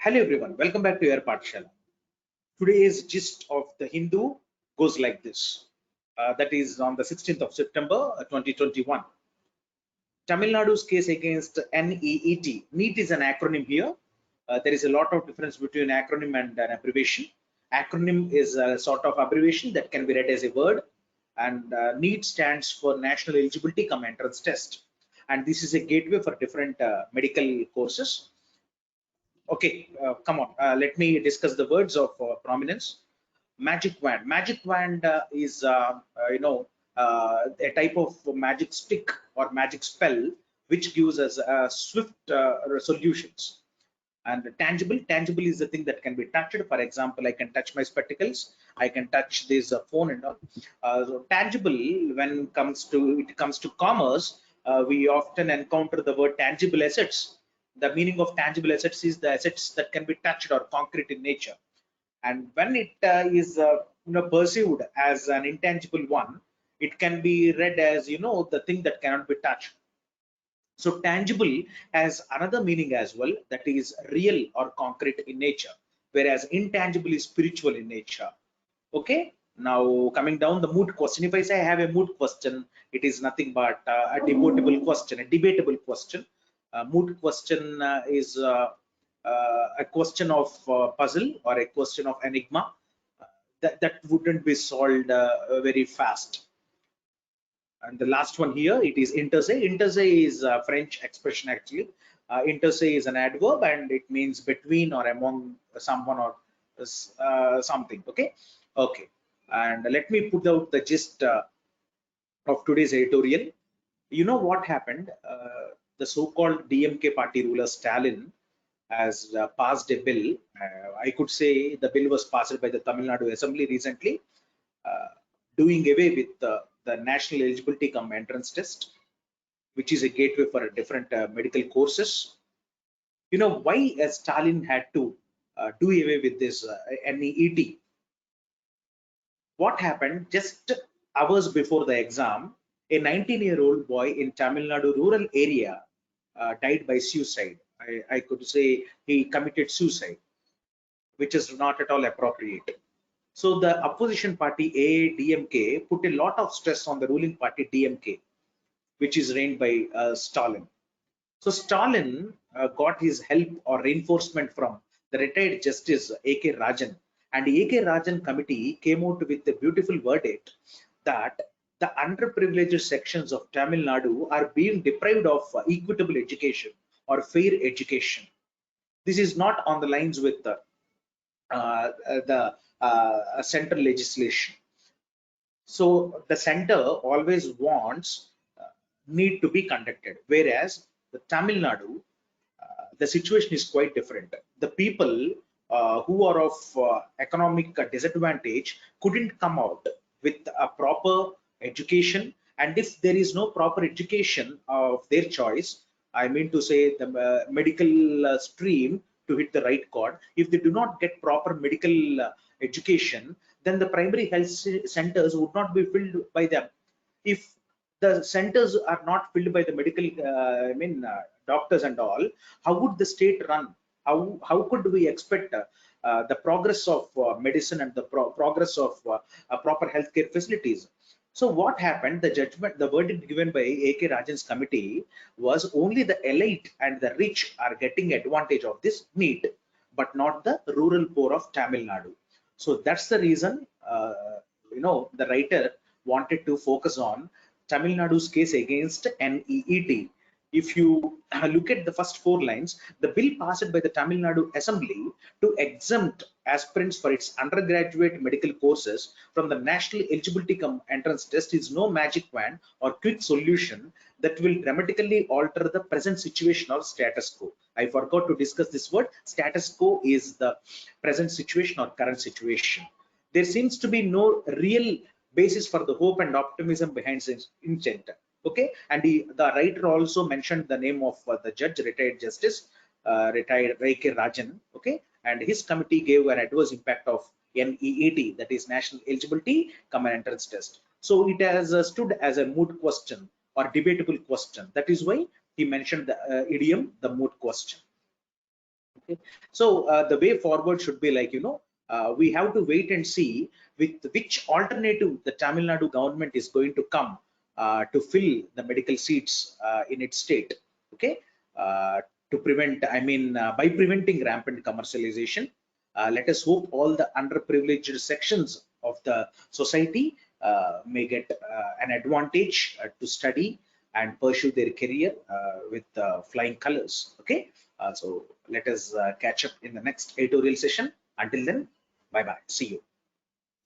Hello everyone, welcome back to your Pathshala. Today's gist of the Hindu goes like this. That is on the 16th of September 2021. Tamil Nadu's case against NEET. NEET is an acronym here. There is a lot of difference between acronym and an abbreviation. Acronym is a sort of abbreviation that can be read as a word, and NEET stands for National Eligibility Cum Entrance Test. And this is a gateway for different medical courses. Okay, come on. Let me discuss the words of prominence. Magic wand. Magic wand is, a type of magic stick or magic spell which gives us swift solutions. And tangible is the thing that can be touched. For example, I can touch my spectacles. I can touch this phone and all. So tangible, when it comes to commerce, we often encounter the word tangible assets. The meaning of tangible assets is the assets that can be touched or concrete in nature. And when it is perceived as an intangible one, it can be read as the thing that cannot be touched. So tangible has another meaning as well, that is real or concrete in nature, whereas intangible is spiritual in nature. Okay, now coming down the moot question. If I say I have a moot question, it is nothing but a debatable question, a debatable question. Moot question is a question of puzzle or a question of enigma that wouldn't be solved very fast. And the last one here, it is inter se. Inter se is a French expression actually. Inter se is an adverb and it means between or among someone or something. Okay. And let me put out the gist of today's editorial. You know what happened? The so-called DMK party ruler Stalin has passed a bill. I could say the bill was passed by the Tamil Nadu Assembly recently, doing away with the National Eligibility Cum Entrance Test, which is a gateway for different medical courses. You know why Stalin had to do away with this NEET? What happened just hours before the exam? A 19-year-old boy in Tamil Nadu rural area died by suicide. I could say he committed suicide, which is not at all appropriate. So the opposition party AADMK put a lot of stress on the ruling party DMK, which is reigned by Stalin. So Stalin got his help or reinforcement from the retired Justice A.K. Rajan, and the A.K. Rajan committee came out with a beautiful verdict that the underprivileged sections of Tamil Nadu are being deprived of equitable education or fair education. This is not on the lines with the central legislation. So the center always wants need to be conducted, whereas the Tamil Nadu, the situation is quite different. The people who are of economic disadvantage couldn't come out with a proper education, and if there is no proper education of their choice, I mean to say the medical stream to hit the right chord, if they do not get proper medical education, then the primary health centers would not be filled by them. If the centers are not filled by the medical doctors and all, how would the state run? How could we expect the progress of medicine and the progress of proper healthcare facilities? So what happened? The judgment, the verdict given by A.K. Rajan's committee was only the elite and the rich are getting advantage of this NEET, but not the rural poor of Tamil Nadu. So that's the reason, the writer wanted to focus on Tamil Nadu's case against NEET. If you look at the first four lines, the bill passed by the Tamil Nadu Assembly to exempt aspirants for its undergraduate medical courses from the National Eligibility Cum Entrance Test is no magic wand or quick solution that will dramatically alter the present situation or status quo. I forgot to discuss this word. Status quo is the present situation or current situation. There seems to be no real basis for the hope and optimism behind this intent. Okay, and the writer also mentioned the name of the judge, retired justice, retired A.K. Rajan. Okay, and his committee gave an adverse impact of NEET, that is National Eligibility Cum Entrance Test. So it has stood as a moot question or debatable question. That is why he mentioned the idiom, the moot question. Okay, so the way forward should be like, we have to wait and see with which alternative the Tamil Nadu government is going to come to fill the medical seats in its state. Okay, to prevent, I mean, by preventing rampant commercialization, let us hope all the underprivileged sections of the society may get an advantage to study and pursue their career with flying colors. Okay, so let us catch up in the next editorial session. Until then, bye bye. See you.